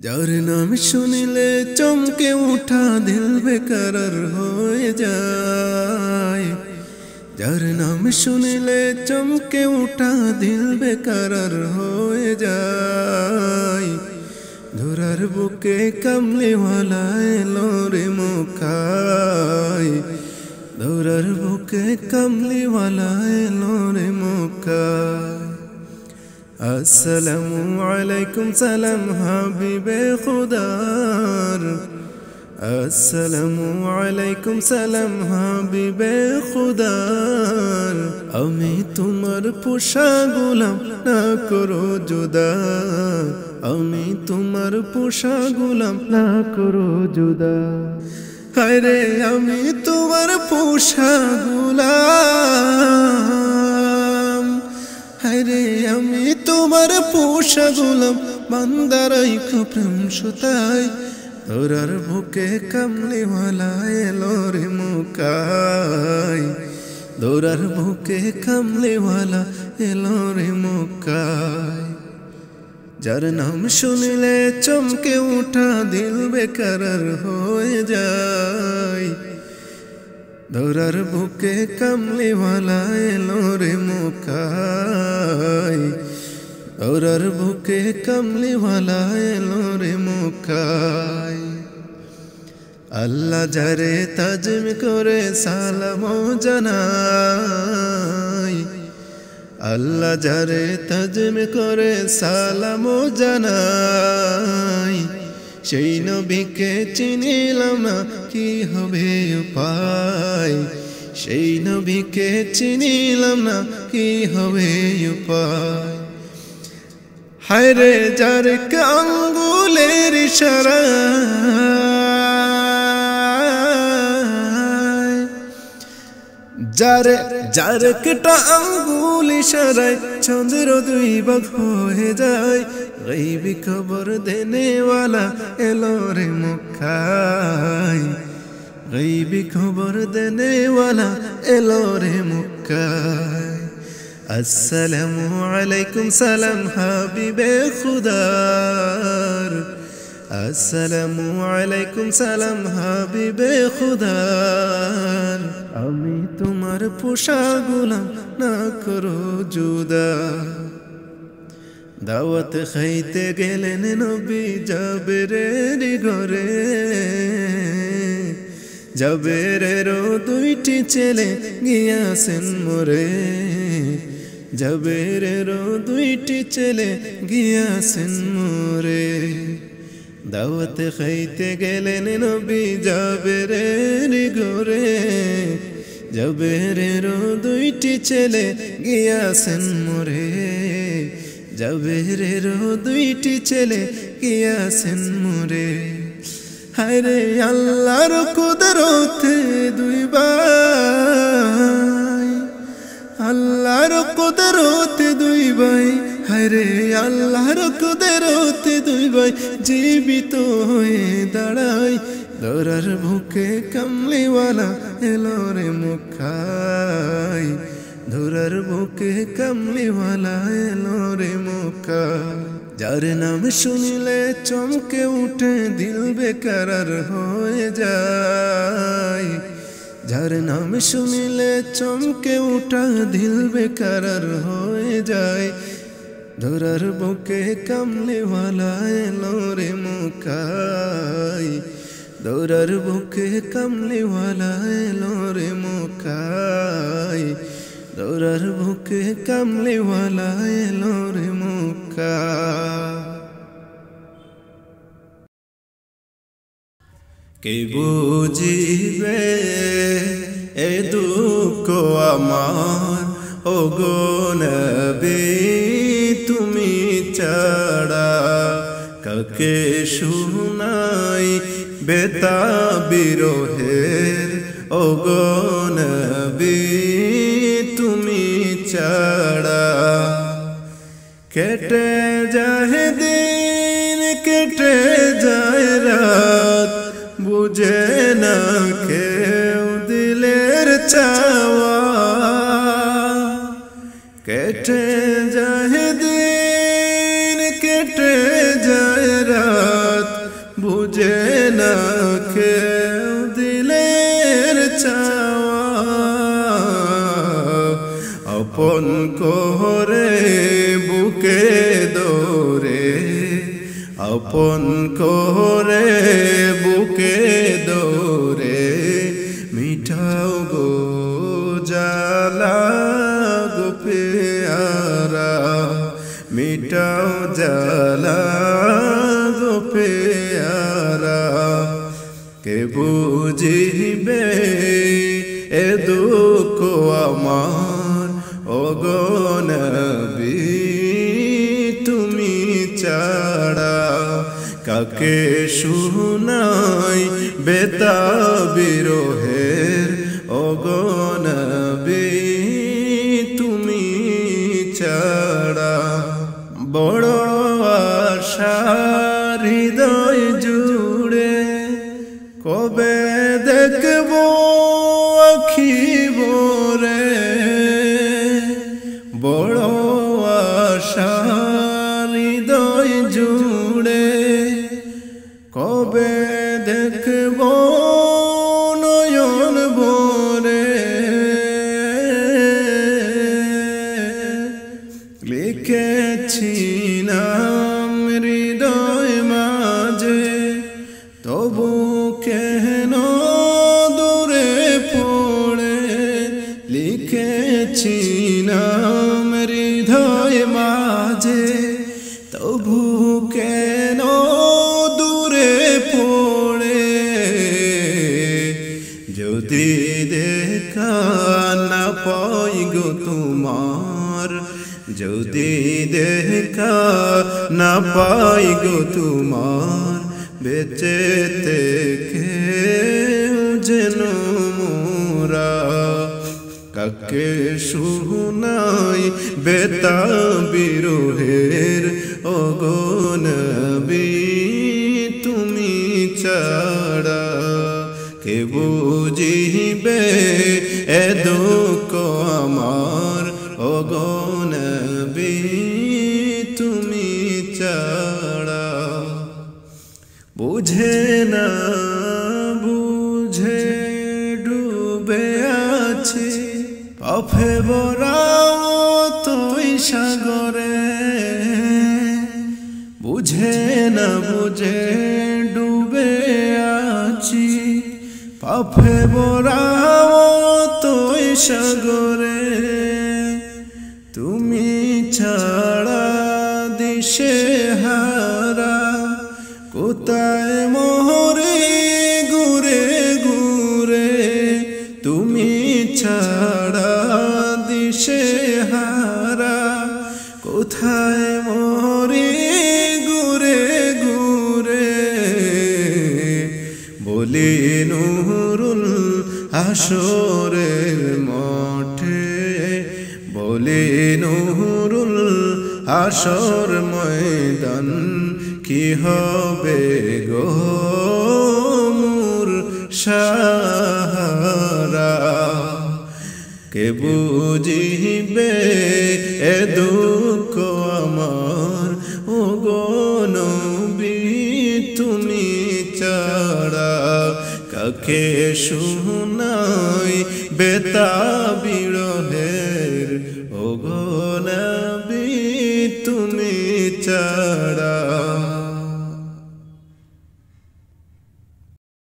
যার নাম শুনিলে চমকে উঠা দিল বেকরার হয়ে যায়। যার নাম শুনিলে চমকে উঠা দিল বেকরার হয়ে যায়। ধরার বুকে কামলিওয়ালা এলো রে মুখায়। ধরার বুকে কামলিওয়ালা এলো রে মুখায়। আসসালামু আলাইকুম সালাম হাবিবে খুদার। আসসালামু আলাইকুম সালাম হাবিবে খুদার। আমি তোমার পোষা গোলাম না করো জুদা। আমি তোমার পোষা গোলাম না করো জুদা। হায়রে আমি তোমার পোষা গোলাম। হায়রে আমি তোমার পোষা গোলাম। বান্দারাই প্রেম সুতায়। ধরার বুকে কামলিওয়ালা এলো রে মুখায়। ধরার বুকে কামলিওয়ালা এলো রে মুখায়। যার নাম শুনিলে চমকে উঠা দিল বেকরার হয়ে যায়। ধরার বুকে কামলিওয়ালা এলো রে মুখায়। ধরার বুকে কামলিওয়ালা এলো রে মুখায়। আল্লাহ যারে তাজিম করে সালাম জানাই। আল্লাহ যারে তাজিম করে সালাম জানাই। সেই নবীকে চিনিলাম না কি হবে উপায়। সেই নবীকে চিনিলাম না কি হবে উপায়। হায়রে যার আঙ্গুলের ইশারায়। যার কেটা আঙ্গুল ইশারায় চন্দ্র দুই ভাগ হয়ে যায়। গায়বী খবর দেনে ওয়ালা এলো রে মুখায়। গায়বী খবর দেনে ওয়ালা এলো রে মুখায়। আসসালামু আলাইকুম সালাম হাবিবে খুদার। আসসালামু আলাইকুম সালাম হাবিবে খুদার। আমি তোমার পোষা গোলাম না করো জুদা। দাওয়াত খাইতে গেলেন নবী জাবেরের ঘরে। জাবেরেরও দুইটি ছেলে গিয়াছেন মরে। জাবেরেরও দুইটি ছেলে গিয়াছেন মরে। দাওয়াত খাইতে গেলেন নবী জাবেরের ঘরে। জাবেরেরও দুইটি ছেলে গিয়াছেন মরে। জাবেরেরও দুইটি ছেলে গিয়াছেন মরে। হায়রে আল্লাহর কুদরতে দুই ভাই। আল্লাহর কুদরতে দুই ভাই। হায়রে আল্লাহর কুদরতে দুই ভাই জীবিত হয়ে দাঁড়ায়। ধরার বুকে কামলিওয়ালা এলো রে মুখায়। ধরার বুকে কামলিওয়ালা এলো রে মুখায়। যার নাম শুনিলে চমকে উঠে দিল বেকরার হয়ে যায়। যার নাম শুনিলে চমকে উঠা দিল বেকরার হয়ে যায়। ধরার বুকে কামলিওয়ালা এলো রে মুখায়। ধরার বুকে কামলিওয়ালা এলো রে মুখায়। ধরার বুকে কামলিওয়ালা এলো রে মুখায়। কে বুঝিবে এ দুঃখ আমার ওগো নবী তুমি ছাড়া। কাকে শুনাই বেতা বিরহের ওগো নবী তুমি ছাড়া। কেটে যায় দিন কেটে যায় রাত বুঝে না কেউ দিলের চাওয়া। কেটে যায় দিন কেটে যায় রাত করে বুকে দৌড়ে আপন করে বুকে দৌড়ে মিঠাও গো জালা গো পেয়ারা মিটাও জালা গো পেয়ারা কে বুঝিবে এ দুঃখ আমার ওগো নবী তুমি ছাড়া কাকে শুনাই বেতা বিরহের ওগো নবী তুমি ছাড়া বড় আশা হৃদয় জুড়ে কবে দেখব আখি ভরে বড় আশা হৃদয় জুড়ে কবে দেখব নয়ন ভরে লিখেছি নাম হৃদয় মাঝে তবু কেন দূরে পড়ে লিখেছি নাম হৃদয় মাঝে তবু কেন দূরে পড়ে যদি দেখা না পাই গো তোমার যদি দেখা না পাই গো তোমার বেঁচে থেকে যেন মোরা কাকে শুনাই বেতা বিরহের ওগো নবী তুমি ছাড়া কে বুঝিবে এ দুঃখ আমার ওগো নবী তুমি ছাড়া বুঝে না বুঝে ডুবে আছি পাপে ভরাও তুই সাগরে বুঝে না বুঝে ডুবে আছি পাপে ভরাও তুই সাগরে তুমি ছাড়া দিশে হারা কোথায় মোরে ঘুরে ঘুরে তুমি ছাড়া দিশে হারা কোথায় মোরে ঘুরে ঘুরে বলি নুরুল হাসরের মঠে বলি নুরুল হাসর ময়দান কি হবে গো মোর সাহারা কে বুঝিবে এ দুঃখ আমার ওগো নবী তুমি ছাড়া কাকে শুনাই বেতা বিরহে